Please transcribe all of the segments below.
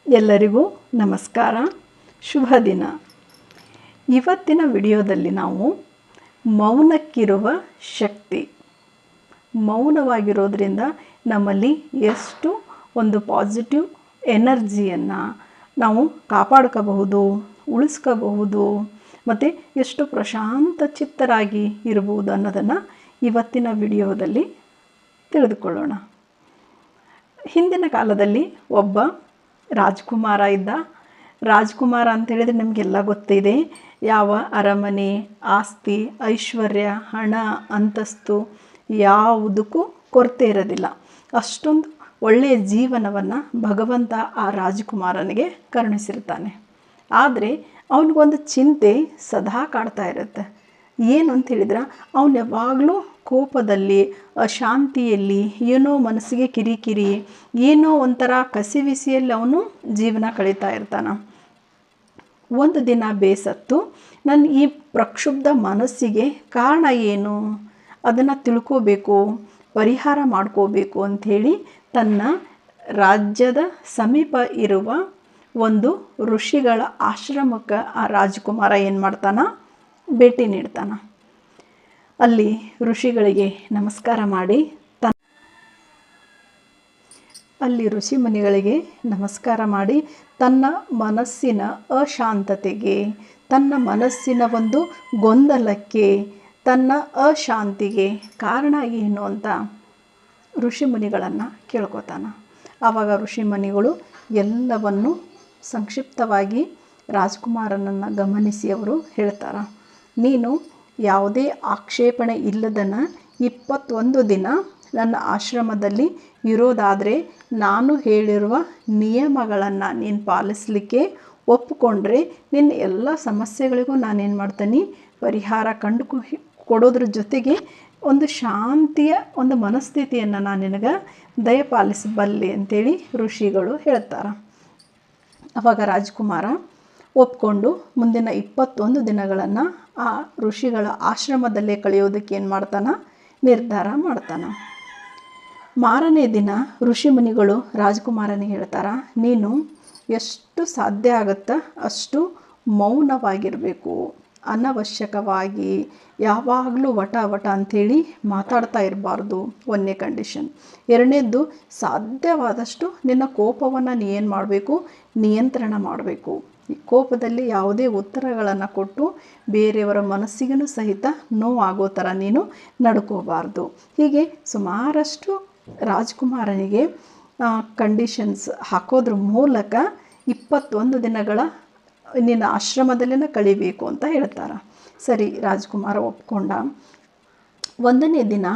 ಎಲ್ಲರಿಗೂ ನಮಸ್ಕಾರ, ಶುಭ ದಿನ. ಇವತ್ತಿನ ವಿಡಿಯೋದಲ್ಲಿ ನಾವು ಮೌನಕ್ಕಿರುವ ಶಕ್ತಿ, ಮೌನವಾಗಿರೋದ್ರಿಂದ ನಮ್ಮಲ್ಲಿ ಎಷ್ಟು ಒಂದು ಪಾಸಿಟಿವ್ ಎನರ್ಜಿಯನ್ನು ನಾವು ಕಾಪಾಡ್ಕೋಬಹುದು, ಉಳಿಸ್ಕೋಬಹುದು ಮತ್ತು ಎಷ್ಟು ಪ್ರಶಾಂತ ಚಿತ್ತರಾಗಿ ಇರಬಹುದು ಅನ್ನೋದನ್ನು ಇವತ್ತಿನ ವಿಡಿಯೋದಲ್ಲಿ ತಿಳಿದುಕೊಳ್ಳೋಣ. ಹಿಂದಿನ ಕಾಲದಲ್ಲಿ ಒಬ್ಬ ರಾಜ್ಕುಮಾರ ಇದ್ದ. ರಾಜ್ಕುಮಾರ ಅಂತೇಳಿದರೆ ನಮಗೆಲ್ಲ ಗೊತ್ತಿದೆ. ಯಾವ ಅರಮನೆ, ಆಸ್ತಿ, ಐಶ್ವರ್ಯ, ಹಣ, ಅಂತಸ್ತು ಯಾವುದಕ್ಕೂ ಕೊರತೆ ಇರೋದಿಲ್ಲ. ಅಷ್ಟೊಂದು ಒಳ್ಳೆಯ ಜೀವನವನ್ನು ಭಗವಂತ ಆ ರಾಜ್ಕುಮಾರನಿಗೆ ಕರುಣಿಸಿರ್ತಾನೆ. ಆದರೆ ಅವನಿಗೊಂದು ಚಿಂತೆ ಸದಾ ಕಾಡ್ತಾ ಇರುತ್ತೆ. ಏನು ಅಂತ ಹೇಳಿದ್ರೆ, ಅವನು ಯಾವಾಗಲೂ ಕೋಪದಲ್ಲಿ, ಅಶಾಂತಿಯಲ್ಲಿ, ಏನೋ ಮನಸ್ಸಿಗೆ ಕಿರಿಕಿರಿ, ಏನೋ ಒಂಥರ ಕಸಿವಿಸಿಯಲ್ಲಿ ಅವನು ಜೀವನ ಕಳೀತಾ ಇರ್ತಾನೆ. ಒಂದು ದಿನ ಬೇಸತ್ತು, ನನ್ನ ಈ ಪ್ರಕ್ಷುಬ್ಧ ಮನಸ್ಸಿಗೆ ಕಾರಣ ಏನು, ಅದನ್ನು ತಿಳ್ಕೋಬೇಕು, ಪರಿಹಾರ ಮಾಡ್ಕೋಬೇಕು ಅಂಥೇಳಿ ತನ್ನ ರಾಜ್ಯದ ಸಮೀಪ ಇರುವ ಒಂದು ಋಷಿಗಳ ಆಶ್ರಮಕ್ಕೆ ಆ ರಾಜಕುಮಾರ ಏನು ಮಾಡ್ತಾನೆ, ಭೇಟಿ ನೀಡ್ತಾನೆ. ಅಲ್ಲಿ ಋಷಿಗಳಿಗೆ ನಮಸ್ಕಾರ ಮಾಡಿ ಋಷಿಮುನಿಗಳಿಗೆ ನಮಸ್ಕಾರ ಮಾಡಿ ತನ್ನ ಮನಸ್ಸಿನ ಅಶಾಂತತೆಗೆ, ತನ್ನ ಮನಸ್ಸಿನ ಒಂದು ಗೊಂದಲಕ್ಕೆ, ತನ್ನ ಅಶಾಂತಿಗೆ ಕಾರಣ ಏನು ಅಂತ ಋಷಿಮುನಿಗಳನ್ನು ಕೇಳ್ಕೊತಾನೆ. ಆವಾಗ ಋಷಿಮುನಿಗಳು ಎಲ್ಲವನ್ನು ಸಂಕ್ಷಿಪ್ತವಾಗಿ ರಾಜ್ಕುಮಾರನನ್ನು ಗಮನಿಸಿ ಅವರು ಹೇಳ್ತಾರೆ, ನೀನು ಯಾವುದೇ ಆಕ್ಷೇಪಣೆ ಇಲ್ಲದನ 21 ದಿನ ನನ್ನ ಆಶ್ರಮದಲ್ಲಿ ಇರೋದಾದರೆ ನಾನು ಹೇಳಿರುವ ನಿಯಮಗಳನ್ನು ನೀನು ಪಾಲಿಸಲಿಕ್ಕೆ ಒಪ್ಪಿಕೊಂಡ್ರೆ ನಿನ್ನ ಎಲ್ಲ ಸಮಸ್ಯೆಗಳಿಗೂ ನಾನೇನು ಮಾಡ್ತೀನಿ, ಪರಿಹಾರ ಕೊಡೋದ್ರ ಜೊತೆಗೆ ಒಂದು ಶಾಂತಿಯ ಒಂದು ಮನಸ್ಥಿತಿಯನ್ನು ನಾನು ನಿನಗೆ ದಯಪಾಲಿಸಬಲ್ಲೆ ಅಂತೇಳಿ ಋಷಿಗಳು ಹೇಳ್ತಾರೆ. ಆವಾಗ ರಾಜ್ಕುಮಾರ ಒಪ್ಕೊಂಡು ಮುಂದಿನ 21 ದಿನಗಳನ್ನು ಆ ಋಷಿಗಳ ಆಶ್ರಮದಲ್ಲೇ ಕಳೆಯೋದಕ್ಕೆ ಏನು ಮಾಡ್ತಾನೆ, ನಿರ್ಧಾರ ಮಾಡ್ತಾನೆ. ಮಾರನೇ ದಿನ ಋಷಿಮುನಿಗಳು ರಾಜ್ಕುಮಾರನಿಗೆ ಹೇಳ್ತಾರೆ, ನೀನು ಎಷ್ಟು ಸಾಧ್ಯ ಆಗುತ್ತಾ ಅಷ್ಟು ಮೌನವಾಗಿರಬೇಕು, ಅನವಶ್ಯಕವಾಗಿ ಯಾವಾಗಲೂ ವಟ ಅಂಥೇಳಿ ಮಾತಾಡ್ತಾ ಇರಬಾರ್ದು, ಒಂದನೇ ಕಂಡೀಷನ್. ಎರಡನೇದ್ದು, ಸಾಧ್ಯವಾದಷ್ಟು ನಿನ್ನ ಕೋಪವನ್ನು ನೀ ಏನು ಮಾಡಬೇಕು, ನಿಯಂತ್ರಣ ಮಾಡಬೇಕು. ಈ ಕೋಪದಲ್ಲಿ ಯಾವುದೇ ಉತ್ತರಗಳನ್ನು ಕೊಟ್ಟು ಬೇರೆಯವರ ಮನಸ್ಸಿಗೂ ಸಹಿತ ನೋವಾಗೋ ಥರ ನೀನು ನಡ್ಕೋಬಾರ್ದು. ಹೀಗೆ ಸುಮಾರಷ್ಟು ರಾಜ್ಕುಮಾರನಿಗೆ ಕಂಡೀಷನ್ಸ್ ಹಾಕೋದ್ರ ಮೂಲಕ 21 ದಿನಗಳ ನಿನ್ನ ಆಶ್ರಮದಲ್ಲೇ ಕಳಿಬೇಕು ಅಂತ ಹೇಳ್ತಾರೆ. ಸರಿ, ರಾಜ್ಕುಮಾರ ಒಪ್ಕೊಂಡ. 1ನೇ ದಿನ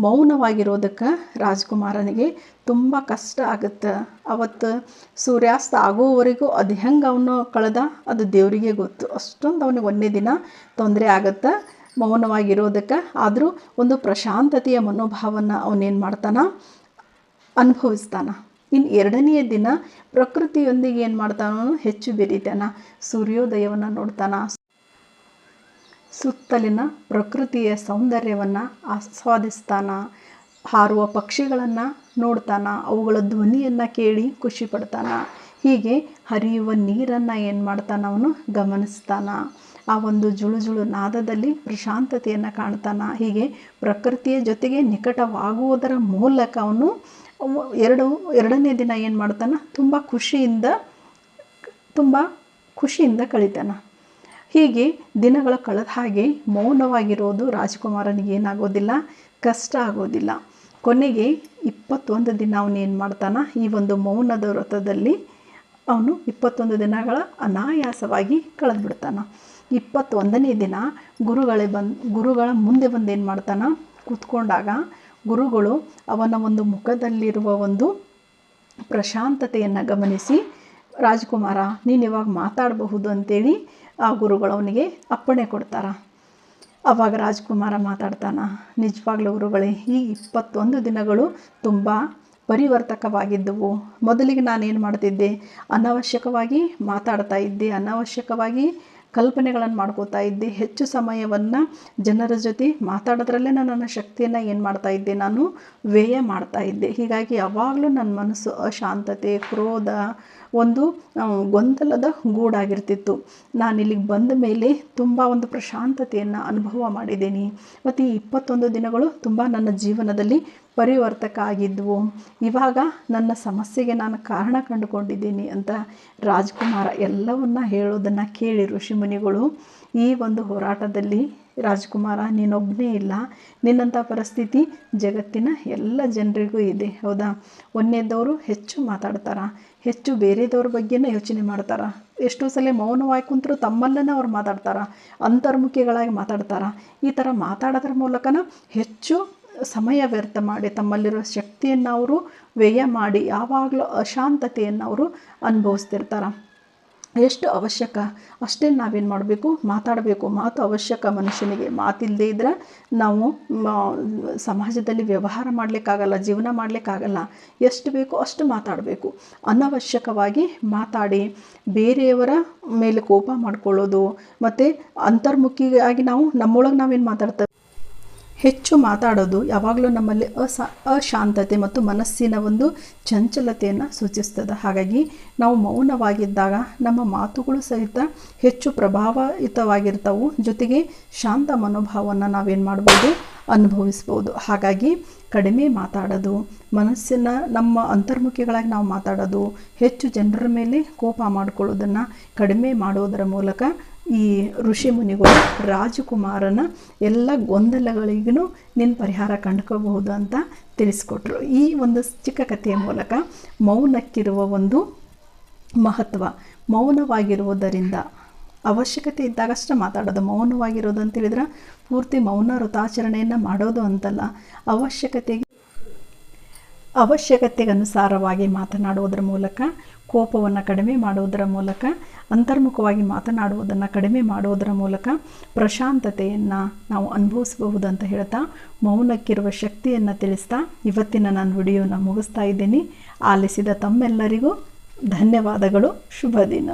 ಮೌನವಾಗಿರೋದಕ್ಕೆ ರಾಜ್ಕುಮಾರನಿಗೆ ತುಂಬ ಕಷ್ಟ ಆಗುತ್ತೆ. ಅವತ್ತು ಸೂರ್ಯಾಸ್ತ ಆಗೋವರೆಗೂ ಅದು ಹೆಂಗೆ ಅವನು ಕಳೆದ ಅದು ದೇವರಿಗೆ ಗೊತ್ತು. ಅಷ್ಟೊಂದು ಅವನಿಗೆ 1ನೇ ದಿನ ತೊಂದರೆ ಆಗುತ್ತೆ ಮೌನವಾಗಿರೋದಕ್ಕೆ. ಆದರೂ ಒಂದು ಪ್ರಶಾಂತತೆಯ ಮನೋಭಾವವನ್ನು ಅವನೇನು ಮಾಡ್ತಾನೆ, ಅನುಭವಿಸ್ತಾನೆ. ಇನ್ನು 2ನೇ ದಿನ ಪ್ರಕೃತಿಯೊಂದಿಗೆ ಏನು ಮಾಡ್ತಾನೋ ಹೆಚ್ಚು ಬೆರೀತಾನೆ. ಸೂರ್ಯೋದಯವನ್ನು ನೋಡ್ತಾನೆ, ಸುತ್ತಲಿನ ಪ್ರಕೃತಿಯ ಸೌಂದರ್ಯವನ್ನು ಆಸ್ವಾದಿಸ್ತಾನೆ, ಹಾರುವ ಪಕ್ಷಿಗಳನ್ನು ನೋಡ್ತಾನೆ, ಅವುಗಳ ಧ್ವನಿಯನ್ನು ಕೇಳಿ ಖುಷಿ ಪಡ್ತಾನೆ. ಹೀಗೆ ಹರಿಯುವ ನೀರನ್ನು ಏನು ಮಾಡ್ತಾನೆ, ಅವನು ಗಮನಿಸ್ತಾನೆ. ಆ ಒಂದು ಜುಳು ನಾದದಲ್ಲಿ ಪ್ರಶಾಂತತೆಯನ್ನು ಕಾಣ್ತಾನೆ. ಹೀಗೆ ಪ್ರಕೃತಿಯ ಜೊತೆಗೆ ನಿಕಟವಾಗುವುದರ ಮೂಲಕ ಅವನು 2ನೇ ದಿನ ಏನು ಮಾಡ್ತಾನೆ, ತುಂಬ ಖುಷಿಯಿಂದ ಕಳೀತಾನೆ. ಹೀಗೆ ದಿನಗಳ ಕಳೆದ ಹಾಗೆ ಮೌನವಾಗಿರೋದು ರಾಜ್ಕುಮಾರನಿಗೆ ಏನಾಗೋದಿಲ್ಲ, ಕಷ್ಟ ಆಗೋದಿಲ್ಲ. ಕೊನೆಗೆ 21 ದಿನ ಅವನು ಏನು ಮಾಡ್ತಾನೆ, ಈ ಒಂದು ಮೌನದ ವ್ರತದಲ್ಲಿ ಅವನು 21 ದಿನಗಳ ಅನಾಯಾಸವಾಗಿ ಕಳೆದುಬಿಡ್ತಾನೆ. 21ನೇ ದಿನ ಗುರುಗಳ ಮುಂದೆ ಬಂದು ಏನು ಮಾಡ್ತಾನೆ, ಕೂತ್ಕೊಂಡಾಗ ಗುರುಗಳು ಅವನ ಒಂದು ಮುಖದಲ್ಲಿರುವ ಒಂದು ಪ್ರಶಾಂತತೆಯನ್ನು ಗಮನಿಸಿ, ರಾಜ್ಕುಮಾರ ನೀನು ಇವಾಗ ಮಾತಾಡಬಹುದು ಅಂತೇಳಿ ಆ ಗುರುಗಳು ಅವನಿಗೆ ಅಪ್ಪಣೆ ಕೊಡ್ತಾರೆ. ಆವಾಗ ರಾಜ್ಕುಮಾರ ಮಾತಾಡ್ತಾನೆ, ನಿಜವಾಗ್ಲೂ ಗುರುಗಳೇ, ಈ 21 ದಿನಗಳು ತುಂಬ ಪರಿವರ್ತಕವಾಗಿದ್ದವು. ಮೊದಲಿಗೆ ನಾನೇನು ಮಾಡ್ತಿದ್ದೆ, ಅನವಶ್ಯಕವಾಗಿ ಮಾತಾಡ್ತಾ ಇದ್ದೆ, ಅನವಶ್ಯಕವಾಗಿ ಕಲ್ಪನೆಗಳನ್ನು ಮಾಡ್ಕೋತಾ ಇದ್ದೆ. ಹೆಚ್ಚು ಸಮಯವನ್ನು ಜನರ ಜೊತೆ ಮಾತಾಡೋದ್ರಲ್ಲೇ ನನ್ನ ಶಕ್ತಿಯನ್ನು ಏನು ಮಾಡ್ತಾ ಇದ್ದೆ, ನಾನು ವ್ಯಯ ಮಾಡ್ತಾ ಇದ್ದೆ. ಹೀಗಾಗಿ ಯಾವಾಗಲೂ ನನ್ನ ಮನಸ್ಸು ಅಶಾಂತತೆ, ಕ್ರೋಧ, ಒಂದು ಗೊಂದಲದ ಗೂಡಾಗಿರ್ತಿತ್ತು. ನಾನು ಇಲ್ಲಿಗೆ ಬಂದ ಮೇಲೆ ತುಂಬ ಒಂದು ಪ್ರಶಾಂತತೆಯನ್ನು ಅನುಭವ ಮಾಡಿದ್ದೀನಿ. ಮತ್ತು ಈ 21 ದಿನಗಳು ತುಂಬ ನನ್ನ ಜೀವನದಲ್ಲಿ ಪರಿವರ್ತಕ ಆಗಿದ್ವು. ಇವಾಗ ನನ್ನ ಸಮಸ್ಯೆಗೆ ನಾನು ಕಾರಣ ಕಂಡುಕೊಂಡಿದ್ದೀನಿ ಅಂತ ರಾಜ್ಕುಮಾರ ಎಲ್ಲವನ್ನ ಹೇಳೋದನ್ನು ಕೇಳಿ ಋಷಿಮುನಿಗಳು ಈ ಒಂದು ಹೋರಾಟದಲ್ಲಿ ರಾಜ್ಕುಮಾರ ನೀನೊಬ್ಬನೇ ಇಲ್ಲ, ನಿನ್ನಂಥ ಪರಿಸ್ಥಿತಿ ಜಗತ್ತಿನ ಎಲ್ಲ ಜನರಿಗೂ ಇದೆ. ಹೌದಾ? ಒಂದನೇದವರು ಹೆಚ್ಚು ಮಾತಾಡ್ತಾರೆ, ಹೆಚ್ಚು ಬೇರೆದವ್ರ ಬಗ್ಗೆನೇ ಯೋಚನೆ ಮಾಡ್ತಾರೆ. ಎಷ್ಟೋ ಸಲ ಮೌನವಾಗಿ ಕುಂತರೂ ತಮ್ಮಲ್ಲೇ ಅವ್ರು ಮಾತಾಡ್ತಾರೆ, ಅಂತರ್ಮುಖಿಗಳಾಗಿ ಮಾತಾಡ್ತಾರೆ. ಈ ಥರ ಮಾತಾಡೋದ್ರ ಮೂಲಕನ ಹೆಚ್ಚು ಸಮಯ ವ್ಯರ್ಥ ಮಾಡಿ ತಮ್ಮಲ್ಲಿರೋ ಶಕ್ತಿಯನ್ನು ಅವರು ವ್ಯಯ ಮಾಡಿ ಯಾವಾಗಲೂ ಅಶಾಂತತೆಯನ್ನು ಅವರು ಅನುಭವಿಸ್ತಿರ್ತಾರೆ. ಎಷ್ಟು ಅವಶ್ಯಕ ಅಷ್ಟೇ ನಾವೇನು ಮಾಡಬೇಕು, ಮಾತಾಡಬೇಕು. ಮಾತು ಅವಶ್ಯಕ ಮನುಷ್ಯನಿಗೆ. ಮಾತಿಲ್ಲದೆ ಇದ್ದರೆ ನಾವು ಸಮಾಜದಲ್ಲಿ ವ್ಯವಹಾರ ಮಾಡಲಿಕ್ಕಾಗಲ್ಲ, ಜೀವನ ಮಾಡಲಿಕ್ಕಾಗಲ್ಲ. ಎಷ್ಟು ಬೇಕೋ ಅಷ್ಟು ಮಾತಾಡಬೇಕು. ಅನವಶ್ಯಕವಾಗಿ ಮಾತಾಡಿ ಬೇರೆಯವರ ಮೇಲೆ ಕೋಪ ಮಾಡ್ಕೊಳ್ಳೋದು ಮತ್ತು ಅಂತರ್ಮುಖಿಯಾಗಿ ನಾವು ನಮ್ಮೊಳಗೆ ನಾವೇನು ಮಾತಾಡ್ತೇವೆ, ಹೆಚ್ಚು ಮಾತಾಡೋದು ಯಾವಾಗಲೂ ನಮ್ಮಲ್ಲಿ ಅಶಾಂತತೆ ಮತ್ತು ಮನಸ್ಸಿನ ಒಂದು ಚಂಚಲತೆಯನ್ನು ಸೂಚಿಸ್ತದೆ. ಹಾಗಾಗಿ ನಾವು ಮೌನವಾಗಿದ್ದಾಗ ನಮ್ಮ ಮಾತುಗಳು ಸಹಿತ ಹೆಚ್ಚು ಪ್ರಭಾವಯುತವಾಗಿರ್ತವೆ. ಜೊತೆಗೆ ಶಾಂತ ಮನೋಭಾವವನ್ನು ನಾವೇನು ಮಾಡ್ಬೋದು, ಅನುಭವಿಸ್ಬೋದು. ಹಾಗಾಗಿ ಕಡಿಮೆ ಮಾತಾಡೋದು, ಮನಸ್ಸಿನ ನಮ್ಮ ಅಂತರ್ಮುಖಿಗಳಾಗಿ ನಾವು ಮಾತಾಡೋದು, ಹೆಚ್ಚು ಜನರ ಮೇಲೆ ಕೋಪ ಮಾಡ್ಕೊಳ್ಳೋದನ್ನು ಕಡಿಮೆ ಮಾಡೋದರ ಮೂಲಕ ಈ ಋಷಿಮುನಿಗಳು ರಾಜಕುಮಾರನ ಎಲ್ಲ ಗೊಂದಲಗಳಿಗೂ ನಿನ್ನ ಪರಿಹಾರ ಕಂಡುಕೋಬಹುದು ಅಂತ ತಿಳಿಸ್ಕೊಟ್ರು. ಈ ಒಂದು ಚಿಕ್ಕ ಕಥೆಯ ಮೂಲಕ ಮೌನಕ್ಕಿರುವ ಒಂದು ಮಹತ್ವ, ಮೌನವಾಗಿರುವುದರಿಂದ ಅವಶ್ಯಕತೆ ಇದ್ದಾಗಷ್ಟೇ ಮಾತಾಡೋದು. ಮೌನವಾಗಿರೋದು ಅಂತ ಹೇಳಿದ್ರೆ ಪೂರ್ತಿ ಮೌನ ವ್ರತಾಚರಣೆಯನ್ನು ಮಾಡೋದು ಅಂತಲ್ಲ. ಅವಶ್ಯಕತೆಗನುಸಾರವಾಗಿ ಮಾತನಾಡುವುದರ ಮೂಲಕ, ಕೋಪವನ್ನು ಕಡಿಮೆ ಮಾಡುವುದರ ಮೂಲಕ, ಅಂತರ್ಮುಖವಾಗಿ ಮಾತನಾಡುವುದನ್ನು ಕಡಿಮೆ ಮಾಡುವುದರ ಮೂಲಕ ಪ್ರಶಾಂತತೆಯನ್ನು ನಾವು ಅನುಭವಿಸಬಹುದು ಅಂತ ಹೇಳ್ತಾ ಮೌನಕ್ಕಿರುವ ಶಕ್ತಿಯನ್ನು ತಿಳಿಸ್ತಾ ಇವತ್ತಿನ ನಾನು ವಿಡಿಯೋನ ಮುಗಿಸ್ತಾ ಇದ್ದೀನಿ. ಆಲಿಸಿದ ತಮ್ಮೆಲ್ಲರಿಗೂ ಧನ್ಯವಾದಗಳು. ಶುಭ ದಿನ.